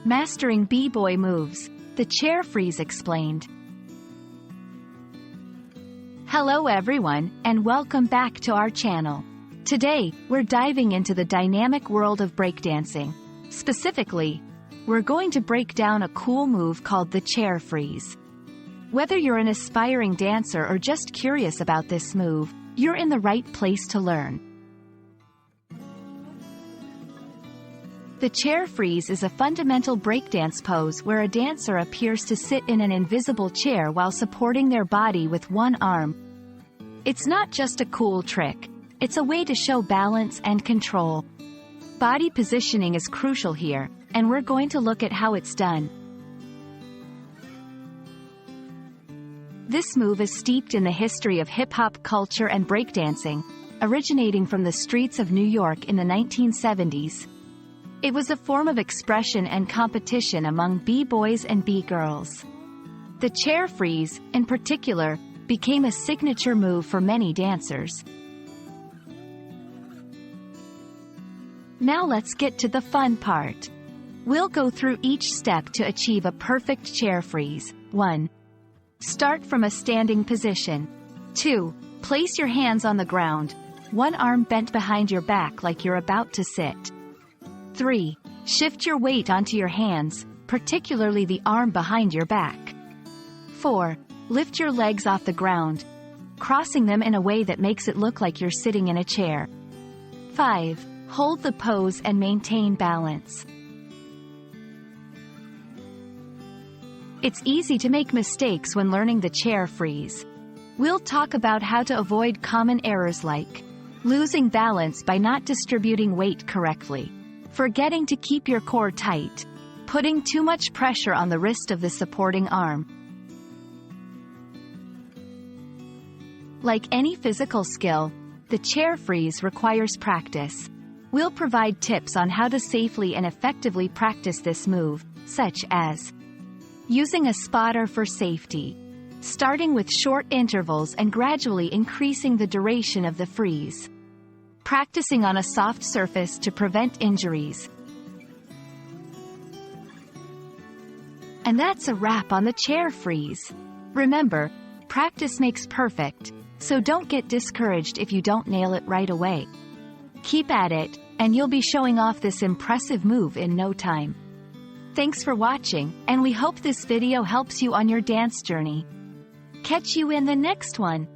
Mastering B-boy moves, the chair freeze explained. Hello everyone, and welcome back to our channel. Today, we're diving into the dynamic world of breakdancing. Specifically, we're going to break down a cool move called the chair freeze. Whether you're an aspiring dancer or just curious about this move, you're in the right place to learn. The chair freeze is a fundamental breakdance pose where a dancer appears to sit in an invisible chair while supporting their body with one arm. It's not just a cool trick, it's a way to show balance and control. Body positioning is crucial here, and we're going to look at how it's done. This move is steeped in the history of hip-hop culture and breakdancing, originating from the streets of New York in the 1970s. It was a form of expression and competition among B-boys and B-girls. The chair freeze, in particular, became a signature move for many dancers. Now let's get to the fun part. We'll go through each step to achieve a perfect chair freeze. 1. Start from a standing position. 2. Place your hands on the ground, one arm bent behind your back like you're about to sit. 3. Shift your weight onto your hands, particularly the arm behind your back. 4. Lift your legs off the ground, crossing them in a way that makes it look like you're sitting in a chair. 5. Hold the pose and maintain balance. It's easy to make mistakes when learning the chair freeze. We'll talk about how to avoid common errors like losing balance by not distributing weight correctly, forgetting to keep your core tight, putting too much pressure on the wrist of the supporting arm. Like any physical skill, the chair freeze requires practice. We'll provide tips on how to safely and effectively practice this move, such as using a spotter for safety, starting with short intervals and gradually increasing the duration of the freeze, practicing on a soft surface to prevent injuries. And that's a wrap on the chair freeze. Remember, practice makes perfect, so don't get discouraged if you don't nail it right away. Keep at it, and you'll be showing off this impressive move in no time. Thanks for watching, and we hope this video helps you on your dance journey. Catch you in the next one.